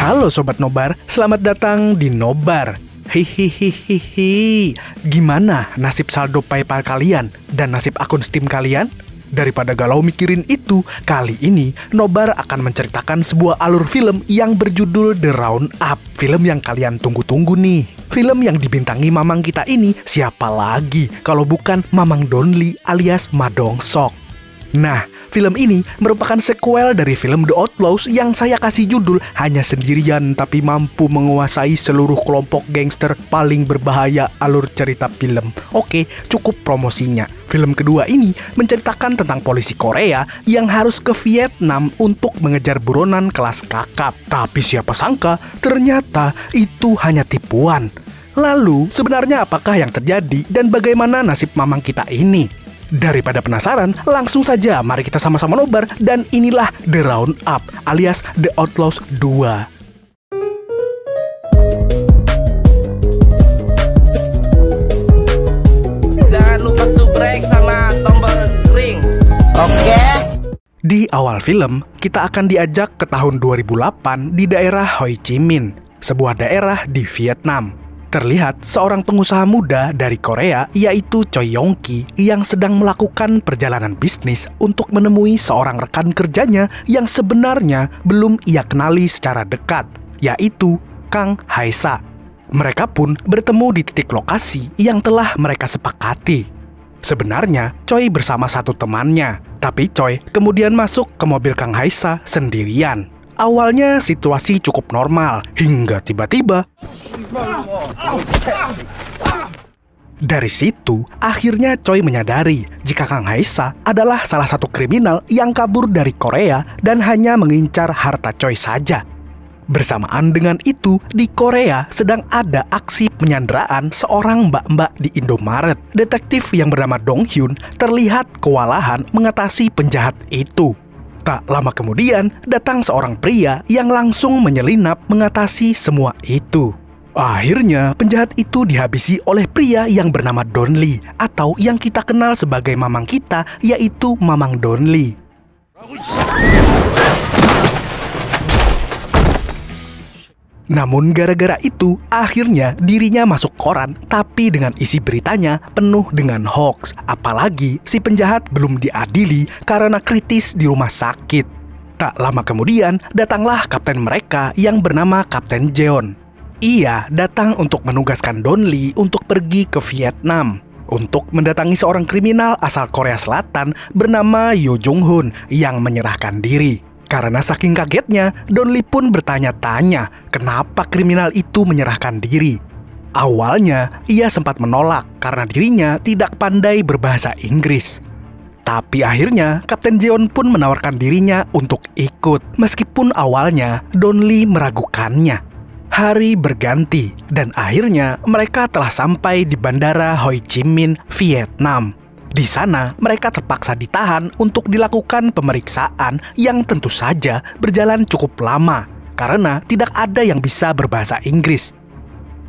Halo Sobat Nobar, selamat datang di Nobar. Hihihihihi, gimana nasib saldo PayPal kalian dan nasib akun Steam kalian? Daripada galau mikirin itu, kali ini Nobar akan menceritakan sebuah alur film yang berjudul The Roundup. Film yang kalian tunggu-tunggu nih. Film yang dibintangi mamang kita ini siapa lagi kalau bukan Mamang Donly alias Ma Dong-seok. Nah, film ini merupakan sequel dari film The Outlaws yang saya kasih judul Hanya Sendirian Tapi Mampu Menguasai Seluruh Kelompok Gangster Paling Berbahaya Alur Cerita Film. Oke, cukup promosinya. Film kedua ini menceritakan tentang polisi Korea yang harus ke Vietnam untuk mengejar buronan kelas kakap. Tapi siapa sangka, ternyata itu hanya tipuan. Lalu, sebenarnya apakah yang terjadi dan bagaimana nasib mamang kita ini? Daripada penasaran, langsung saja mari kita sama-sama nobar dan inilah The Roundup alias The Outlaws 2. Jangan lupa subscribe sama tombol ring. Oke. Di awal film, kita akan diajak ke tahun 2008 di daerah Ho Chi Minh, sebuah daerah di Vietnam. Terlihat seorang pengusaha muda dari Korea yaitu Choi Yong-ki yang sedang melakukan perjalanan bisnis untuk menemui seorang rekan kerjanya yang sebenarnya belum ia kenali secara dekat, yaitu Kang Hae-sa. Mereka pun bertemu di titik lokasi yang telah mereka sepakati. Sebenarnya Choi bersama satu temannya, tapi Choi kemudian masuk ke mobil Kang Hae-sa sendirian. Awalnya situasi cukup normal, hingga tiba-tiba dari situ, akhirnya Choi menyadari jika Kang Hae-sa adalah salah satu kriminal yang kabur dari Korea dan hanya mengincar harta Choi saja. Bersamaan dengan itu, di Korea sedang ada aksi penyanderaan seorang mbak-mbak di Indomaret. Detektif yang bernama Dong Hyun terlihat kewalahan mengatasi penjahat itu. Tak lama kemudian, datang seorang pria yang langsung menyelinap mengatasi semua itu. Akhirnya, penjahat itu dihabisi oleh pria yang bernama Donly, atau yang kita kenal sebagai mamang kita, yaitu Mamang Donly. Namun gara-gara itu, akhirnya dirinya masuk koran, tapi dengan isi beritanya penuh dengan hoax. Apalagi si penjahat belum diadili karena kritis di rumah sakit. Tak lama kemudian, datanglah kapten mereka yang bernama Kapten Jeon. Ia datang untuk menugaskan Donly untuk pergi ke Vietnam untuk mendatangi seorang kriminal asal Korea Selatan bernama Yo Jong-hun yang menyerahkan diri. Karena saking kagetnya, Donly pun bertanya-tanya kenapa kriminal itu menyerahkan diri. Awalnya, ia sempat menolak karena dirinya tidak pandai berbahasa Inggris. Tapi akhirnya, Kapten Jeon pun menawarkan dirinya untuk ikut. Meskipun awalnya, Donly meragukannya. Hari berganti, dan akhirnya mereka telah sampai di Bandara Ho Chi Minh, Vietnam. Di sana, mereka terpaksa ditahan untuk dilakukan pemeriksaan yang tentu saja berjalan cukup lama karena tidak ada yang bisa berbahasa Inggris.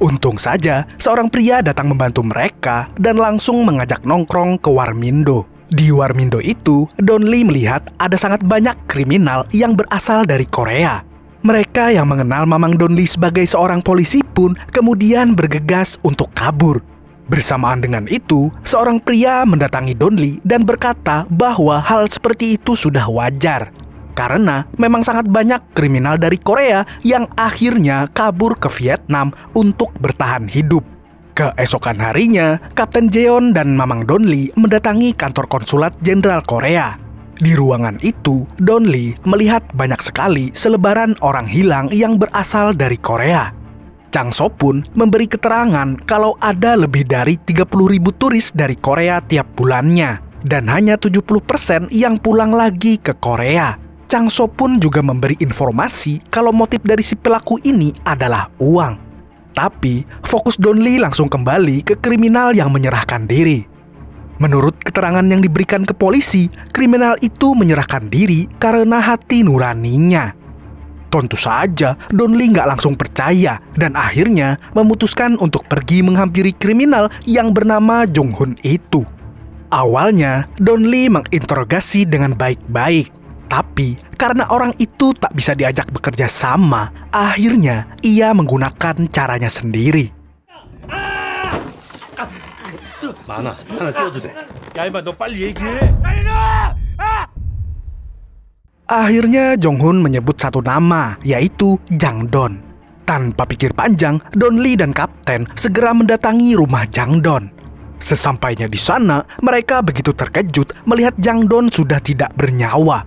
Untung saja, seorang pria datang membantu mereka dan langsung mengajak nongkrong ke Warmindo. Di Warmindo itu, Donly melihat ada sangat banyak kriminal yang berasal dari Korea. Mereka yang mengenal Mamang Donly sebagai seorang polisi pun kemudian bergegas untuk kabur. Bersamaan dengan itu, seorang pria mendatangi Donly dan berkata bahwa hal seperti itu sudah wajar. Karena memang sangat banyak kriminal dari Korea yang akhirnya kabur ke Vietnam untuk bertahan hidup. Keesokan harinya, Kapten Jeon dan Mamang Donly mendatangi kantor konsulat jenderal Korea. Di ruangan itu, Donly melihat banyak sekali selebaran orang hilang yang berasal dari Korea. Chang So pun memberi keterangan kalau ada lebih dari 30.000 turis dari Korea tiap bulannya dan hanya 70% yang pulang lagi ke Korea. Chang So pun juga memberi informasi kalau motif dari si pelaku ini adalah uang. Tapi fokus Donly langsung kembali ke kriminal yang menyerahkan diri. Menurut keterangan yang diberikan ke polisi, kriminal itu menyerahkan diri karena hati nuraninya. Tentu saja, Donly nggak langsung percaya dan akhirnya memutuskan untuk pergi menghampiri kriminal yang bernama Jong-hun itu. Awalnya, Donly menginterogasi dengan baik-baik. Tapi karena orang itu tak bisa diajak bekerja sama, akhirnya ia menggunakan caranya sendiri. 많아. 하나 띄워도 돼. 야, 임마, 너 빨리 얘기해. Akhirnya Jong-hun menyebut satu nama, yaitu Jang Don. Tanpa pikir panjang, Don Lee dan Kapten segera mendatangi rumah Jang Don. Sesampainya di sana, mereka begitu terkejut melihat Jang Don sudah tidak bernyawa.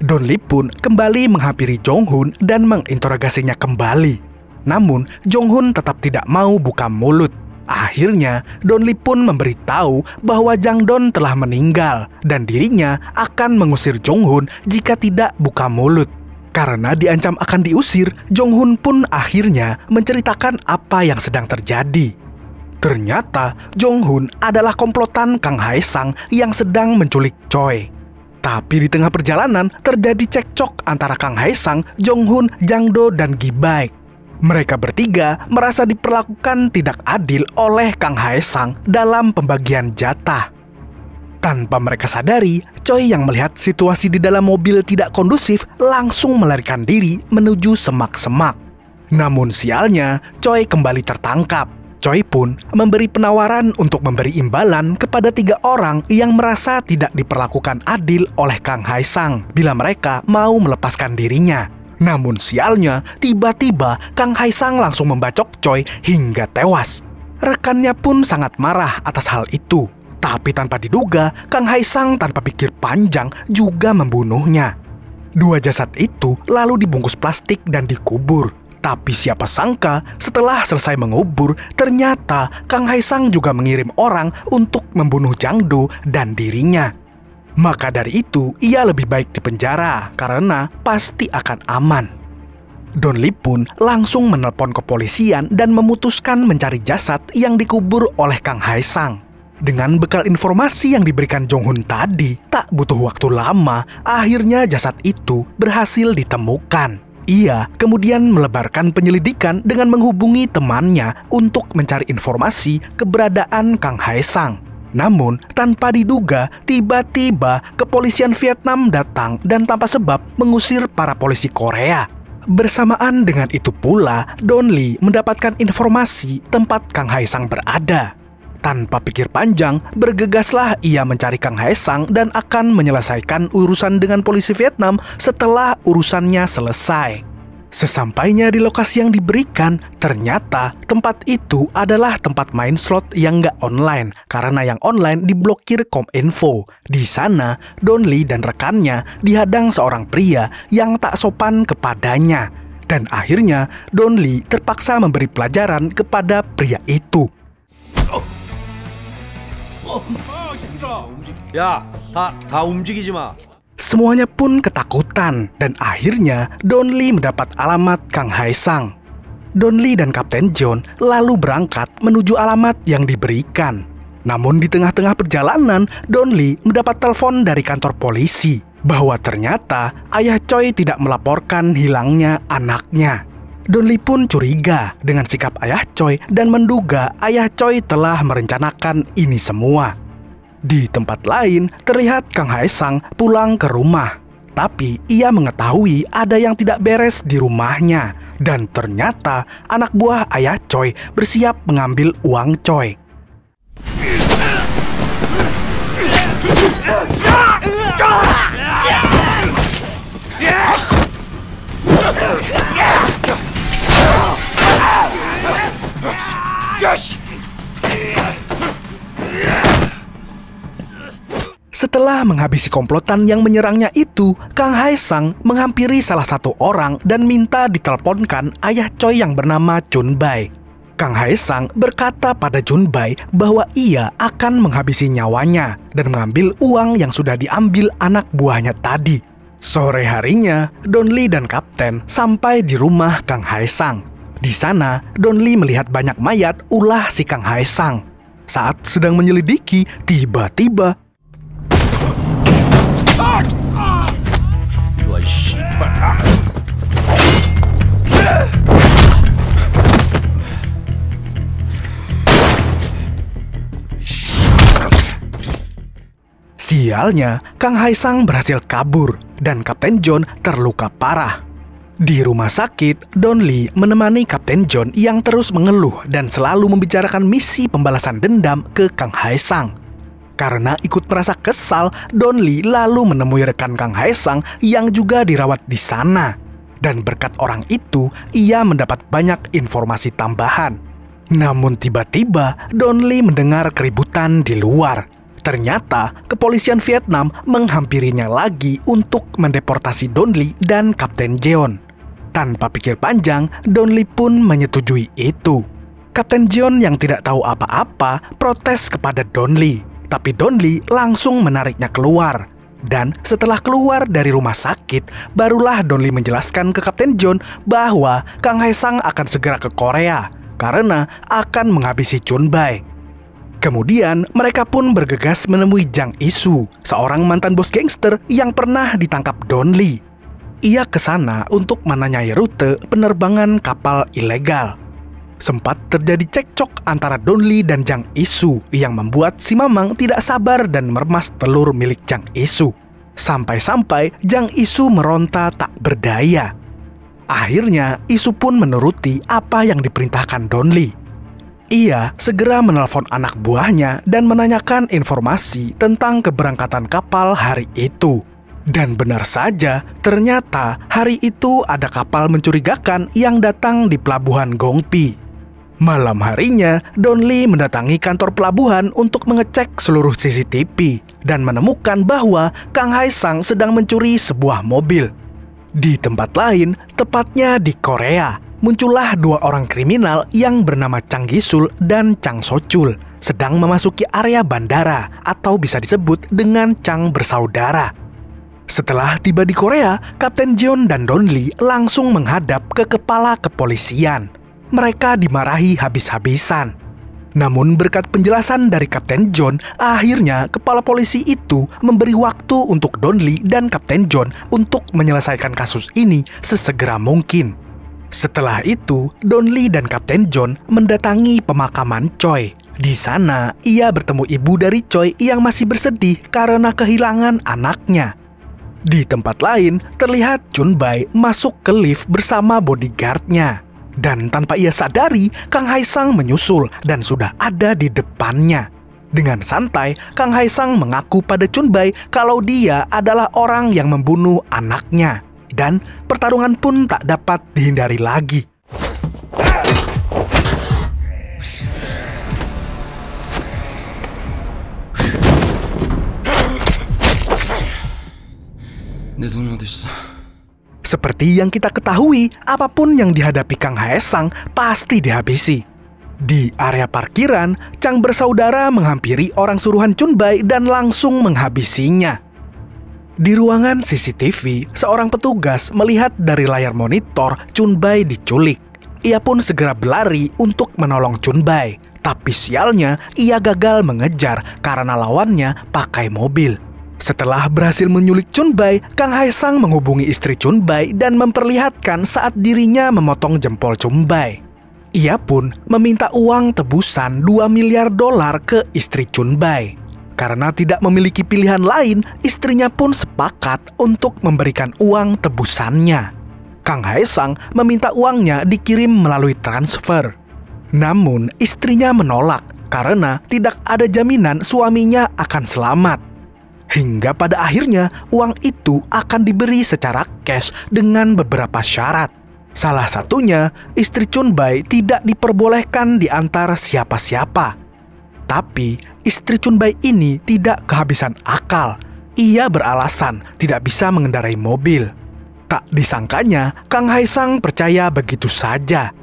Don Lee pun kembali menghampiri Jong-hun dan menginterogasinya kembali. Namun, Jong-hun tetap tidak mau buka mulut. Akhirnya, Don Lee pun memberitahu bahwa Jang Don telah meninggal dan dirinya akan mengusir Jong-hun jika tidak buka mulut. Karena diancam akan diusir, Jong-hun pun akhirnya menceritakan apa yang sedang terjadi. Ternyata, Jong-hun adalah komplotan Kang Hae-sang yang sedang menculik Choi. Tapi di tengah perjalanan terjadi cekcok antara Kang Hae-sang, Jong-hun, Jang Do, dan Gi-baek. Mereka bertiga merasa diperlakukan tidak adil oleh Kang Hae-sang dalam pembagian jatah. Tanpa mereka sadari, Choi yang melihat situasi di dalam mobil tidak kondusif langsung melarikan diri menuju semak-semak. Namun sialnya, Choi kembali tertangkap. Choi pun memberi penawaran untuk memberi imbalan kepada 3 orang yang merasa tidak diperlakukan adil oleh Kang Hae-sang bila mereka mau melepaskan dirinya. Namun sialnya, tiba-tiba Kang Hae-sang langsung membacok Choi hingga tewas. Rekannya pun sangat marah atas hal itu. Tapi tanpa diduga, Kang Hae-sang tanpa pikir panjang juga membunuhnya. 2 jasad itu lalu dibungkus plastik dan dikubur. Tapi siapa sangka setelah selesai mengubur, ternyata Kang Hae-sang juga mengirim orang untuk membunuh Jang Do dan dirinya. Maka dari itu, ia lebih baik dipenjara karena pasti akan aman. Don Lee pun langsung menelpon kepolisian dan memutuskan mencari jasad yang dikubur oleh Kang Hae-sang. Dengan bekal informasi yang diberikan Jong-hun tadi, tak butuh waktu lama, akhirnya jasad itu berhasil ditemukan. Ia kemudian melebarkan penyelidikan dengan menghubungi temannya untuk mencari informasi keberadaan Kang Hae-sang. Namun, tanpa diduga, tiba-tiba kepolisian Vietnam datang dan tanpa sebab mengusir para polisi Korea. Bersamaan dengan itu pula, Don Lee mendapatkan informasi tempat Kang Hae-sang berada. Tanpa pikir panjang, bergegaslah ia mencari Kang Hae-sang dan akan menyelesaikan urusan dengan polisi Vietnam setelah urusannya selesai. Sesampainya di lokasi yang diberikan, ternyata tempat itu adalah tempat main slot yang nggak online karena yang online diblokir Kominfo. Di sana, Don Lee dan rekannya dihadang seorang pria yang tak sopan kepadanya. Dan akhirnya, Don Lee terpaksa memberi pelajaran kepada pria itu. 야, 다 움직이지 마. Semuanya pun ketakutan dan akhirnya Don Lee mendapat alamat Kang Hae-sang. Don Lee dan Kapten John lalu berangkat menuju alamat yang diberikan. Namun di tengah-tengah perjalanan, Don Lee mendapat telepon dari kantor polisi bahwa ternyata ayah Choi tidak melaporkan hilangnya anaknya. Don Lee pun curiga dengan sikap ayah Choi dan menduga ayah Choi telah merencanakan ini semua. Di tempat lain, terlihat Kang Hae-sang pulang ke rumah. Tapi ia mengetahui ada yang tidak beres di rumahnya. Dan ternyata anak buah ayah Choi bersiap mengambil uang Choi. Setelah menghabisi komplotan yang menyerangnya itu, Kang Hae-sang menghampiri salah satu orang dan minta diteleponkan ayah Choi yang bernama Chun Bai. Kang Hae-sang berkata pada Chun Bai bahwa ia akan menghabisi nyawanya dan mengambil uang yang sudah diambil anak buahnya tadi. Sore harinya, Don Lee dan Kapten sampai di rumah Kang Hae-sang. Di sana, Don Lee melihat banyak mayat ulah si Kang Hae-sang. Saat sedang menyelidiki, tiba-tiba si Sialnya, Kang Haesang berhasil kabur dan Kapten John terluka parah. Di rumah sakit, Don Lee menemani Kapten John yang terus mengeluh dan selalu membicarakan misi pembalasan dendam ke Kang Haesang. Karena ikut merasa kesal, Don Lee lalu menemui rekan Kang Haesang yang juga dirawat di sana. Dan berkat orang itu, ia mendapat banyak informasi tambahan. Namun tiba-tiba, Don Lee mendengar keributan di luar. Ternyata, kepolisian Vietnam menghampirinya lagi untuk mendeportasi Don Lee dan Kapten Jeon. Tanpa pikir panjang, Don Lee pun menyetujui itu. Kapten Jeon yang tidak tahu apa-apa protes kepada Don Lee. Tapi Don Lee langsung menariknya keluar. Dan setelah keluar dari rumah sakit, barulah Don Lee menjelaskan ke Kapten John bahwa Kang Haesang akan segera ke Korea karena akan menghabisi Chun Bai. Kemudian mereka pun bergegas menemui Jang Isu, seorang mantan bos gangster yang pernah ditangkap Don Lee. Ia ke sana untuk menanyai rute penerbangan kapal ilegal. Sempat terjadi cekcok antara Don Lee dan Jang Isu yang membuat si Mamang tidak sabar dan meremas telur milik Jang Isu. Sampai-sampai Jang Isu meronta tak berdaya. Akhirnya Isu pun menuruti apa yang diperintahkan Don Lee. Ia segera menelpon anak buahnya dan menanyakan informasi tentang keberangkatan kapal hari itu. Dan benar saja, ternyata hari itu ada kapal mencurigakan yang datang di pelabuhan Gongpi. Malam harinya, Don Lee mendatangi kantor pelabuhan untuk mengecek seluruh CCTV dan menemukan bahwa Kang Haesang sedang mencuri sebuah mobil. Di tempat lain, tepatnya di Korea, muncullah dua orang kriminal yang bernama Chang Gisul dan Chang Sochul sedang memasuki area bandara atau bisa disebut dengan Chang bersaudara. Setelah tiba di Korea, Kapten Jeon dan Don Lee langsung menghadap ke kepala kepolisian. Mereka dimarahi habis-habisan. Namun berkat penjelasan dari Kapten John, akhirnya kepala polisi itu memberi waktu untuk Don Lee dan Kapten John untuk menyelesaikan kasus ini sesegera mungkin. Setelah itu, Don Lee dan Kapten John mendatangi pemakaman Choi. Di sana, ia bertemu ibu dari Choi yang masih bersedih karena kehilangan anaknya. Di tempat lain, terlihat Chun Bai masuk ke lift bersama bodyguardnya. Dan tanpa ia sadari, Kang Haesang menyusul dan sudah ada di depannya. Dengan santai, Kang Haesang mengaku pada Chun Bai kalau dia adalah orang yang membunuh anaknya. Dan pertarungan pun tak dapat dihindari lagi. Seperti yang kita ketahui, apapun yang dihadapi Kang Haesang pasti dihabisi. Di area parkiran, Chang bersaudara menghampiri orang suruhan Chun Bai dan langsung menghabisinya. Di ruangan CCTV, seorang petugas melihat dari layar monitor Chun Bai diculik. Ia pun segera berlari untuk menolong Chun Bai. Tapi sialnya, ia gagal mengejar karena lawannya pakai mobil. Setelah berhasil menyulik Chun Bai, Kang Haesang menghubungi istri Chun Bai dan memperlihatkan saat dirinya memotong jempol Chun Bai. Ia pun meminta uang tebusan $2 miliar ke istri Chun Bai. Karena tidak memiliki pilihan lain, istrinya pun sepakat untuk memberikan uang tebusannya. Kang Haesang meminta uangnya dikirim melalui transfer. Namun istrinya menolak karena tidak ada jaminan suaminya akan selamat. Hingga pada akhirnya uang itu akan diberi secara cash dengan beberapa syarat. Salah satunya, istri Chun Bai tidak diperbolehkan di antara siapa-siapa. Tapi istri Chun Bai ini tidak kehabisan akal. Ia beralasan tidak bisa mengendarai mobil. Tak disangkanya, Kang Haesang percaya begitu saja.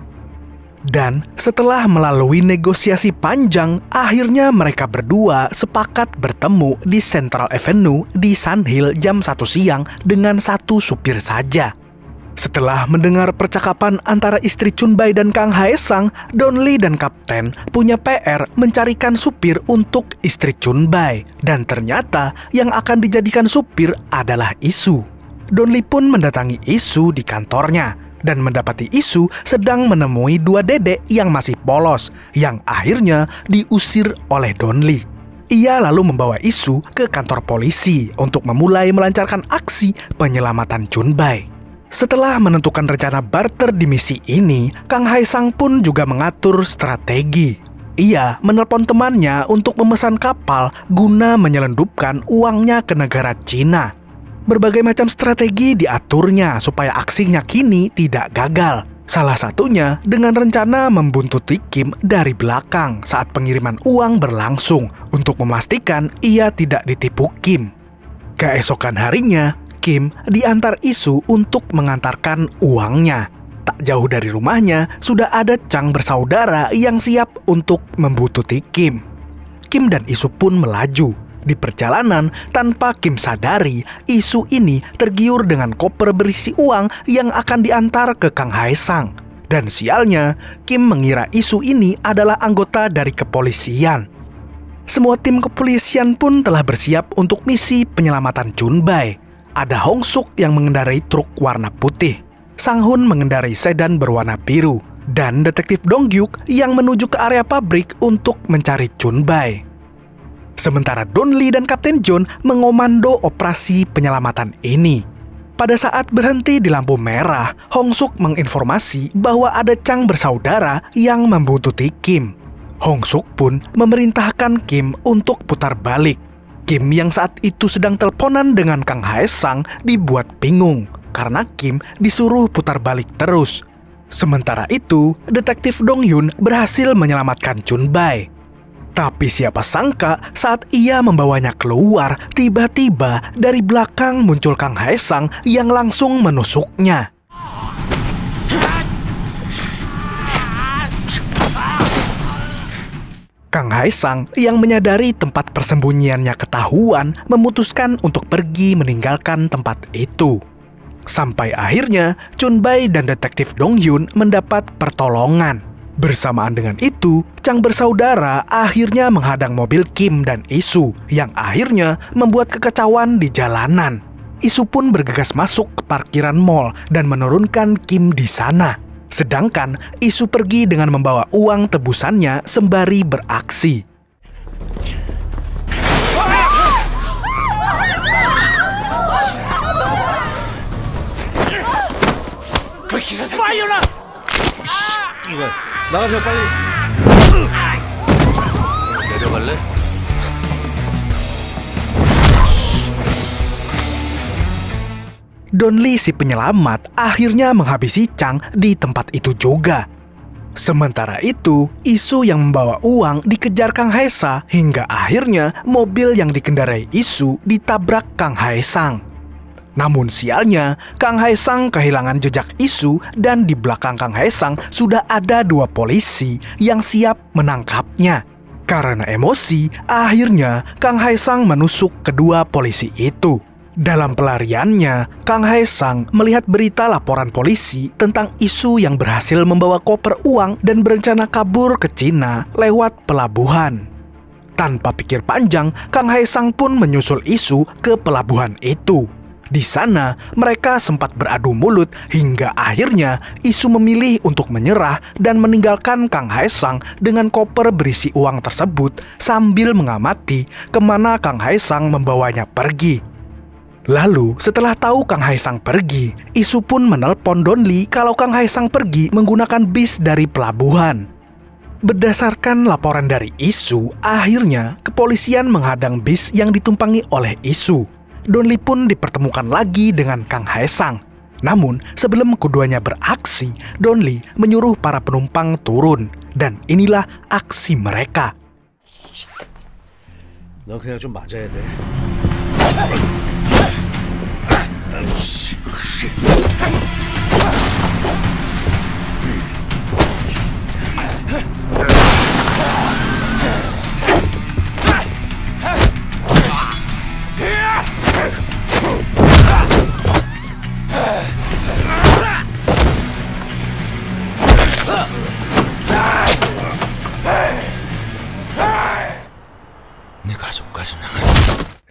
Dan setelah melalui negosiasi panjang, akhirnya mereka berdua sepakat bertemu di Central Avenue di Sun Hill jam 1 siang dengan satu supir saja. Setelah mendengar percakapan antara istri Chun Bai dan Kang Haesang, Don Lee dan Kapten punya PR mencarikan supir untuk istri Chun Bai. Dan ternyata yang akan dijadikan supir adalah Isu. Don Lee pun mendatangi Isu di kantornya dan mendapati Isu sedang menemui dua dedek yang masih polos, yang akhirnya diusir oleh Don Lee. Ia lalu membawa Isu ke kantor polisi untuk memulai melancarkan aksi penyelamatan Junbai. Setelah menentukan rencana barter di misi ini, Kang Haesang pun juga mengatur strategi. Ia menelpon temannya untuk memesan kapal guna menyelundupkan uangnya ke negara Cina. Berbagai macam strategi diaturnya supaya aksinya kini tidak gagal. Salah satunya dengan rencana membuntuti Kim dari belakang saat pengiriman uang berlangsung untuk memastikan ia tidak ditipu Kim. Keesokan harinya, Kim diantar Isu untuk mengantarkan uangnya. Tak jauh dari rumahnya, sudah ada Chang bersaudara yang siap untuk membuntuti Kim. Kim dan Isu pun melaju. Di perjalanan, tanpa Kim sadari, Isu ini tergiur dengan koper berisi uang yang akan diantar ke Kang Haesang. Dan sialnya, Kim mengira Isu ini adalah anggota dari kepolisian. Semua tim kepolisian pun telah bersiap untuk misi penyelamatan Junbai. Ada Hong Suk yang mengendarai truk warna putih, Sang Hun mengendarai sedan berwarna biru, dan detektif Dong Hyuk yang menuju ke area pabrik untuk mencari Junbai. Sementara Don Lee dan Kapten John mengomando operasi penyelamatan ini. Pada saat berhenti di lampu merah, Hong Suk menginformasi bahwa ada Chang bersaudara yang membuntuti Kim. Hong Suk pun memerintahkan Kim untuk putar balik. Kim yang saat itu sedang teleponan dengan Kang Haesang dibuat bingung karena Kim disuruh putar balik terus. Sementara itu, detektif Dong Hyun berhasil menyelamatkan Junbai. Tapi siapa sangka saat ia membawanya keluar, tiba-tiba dari belakang muncul Kang Haesang yang langsung menusuknya. Kang Haesang yang menyadari tempat persembunyiannya ketahuan memutuskan untuk pergi meninggalkan tempat itu. Sampai akhirnya Junbai dan detektif Dong Hyun mendapat pertolongan. Bersamaan dengan itu, Chang bersaudara akhirnya menghadang mobil Kim dan Isu yang akhirnya membuat kekacauan di jalanan. Isu pun bergegas masuk ke parkiran mall dan menurunkan Kim di sana. Sedangkan Isu pergi dengan membawa uang tebusannya sembari beraksi. 나가세요 빨리. 내려갈래? Don Lee si penyelamat akhirnya menghabisi Chang di tempat itu juga. Sementara itu, Isu yang membawa uang dikejar Kang Haesang hingga akhirnya mobil yang dikendarai Isu ditabrak Kang Haesang. Namun sialnya, Kang Haesang kehilangan jejak Isu dan di belakang Kang Haesang sudah ada dua polisi yang siap menangkapnya. Karena emosi, akhirnya Kang Haesang menusuk kedua polisi itu. Dalam pelariannya, Kang Haesang melihat berita laporan polisi tentang Isu yang berhasil membawa koper uang dan berencana kabur ke Cina lewat pelabuhan. Tanpa pikir panjang, Kang Haesang pun menyusul Isu ke pelabuhan itu. Di sana, mereka sempat beradu mulut hingga akhirnya Isu memilih untuk menyerah dan meninggalkan Kang Haesang dengan koper berisi uang tersebut sambil mengamati kemana Kang Haesang membawanya pergi. Lalu, setelah tahu Kang Haesang pergi, Isu pun menelpon Don Lee kalau Kang Haesang pergi menggunakan bis dari pelabuhan. Berdasarkan laporan dari Isu, akhirnya kepolisian menghadang bis yang ditumpangi oleh Isu. Don Lee pun dipertemukan lagi dengan Kang Haesang. Namun, sebelum keduanya beraksi, Don Lee menyuruh para penumpang turun. Dan inilah aksi mereka. 너 그냥 좀 맞아야 돼.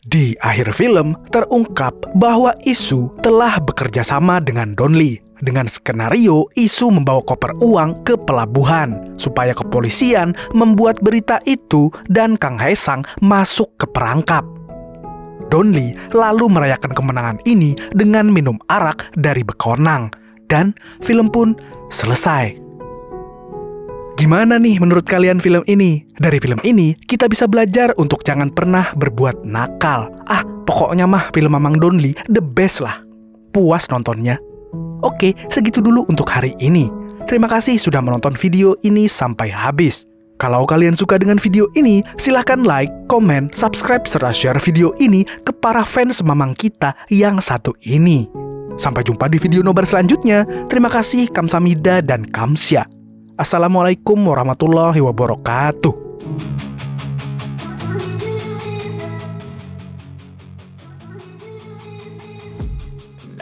Di akhir film, terungkap bahwa Isu telah bekerja sama dengan Don Lee. dengan skenario Isu membawa koper uang ke pelabuhan supaya kepolisian membuat berita itu dan Kang Haesang masuk ke perangkap. Donli lalu merayakan kemenangan ini dengan minum arak dari bekonang dan film pun selesai. Gimana nih menurut kalian film ini? Dari film ini kita bisa belajar untuk jangan pernah berbuat nakal. Pokoknya mah film Mamang Donli the best lah. Puas nontonnya. Oke, segitu dulu untuk hari ini. Terima kasih sudah menonton video ini sampai habis. Kalau kalian suka dengan video ini, silahkan like, komen, subscribe, serta share video ini ke para fans Mamang kita yang satu ini. Sampai jumpa di video nobar selanjutnya. Terima kasih, kamsahamnida dan kamsya. Assalamualaikum warahmatullahi wabarakatuh.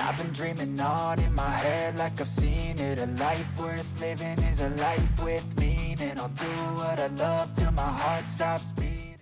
I've been dreaming on in my head like I've seen it. A life worth living is a life with meaning. I'll do what I love till my heart stops beating.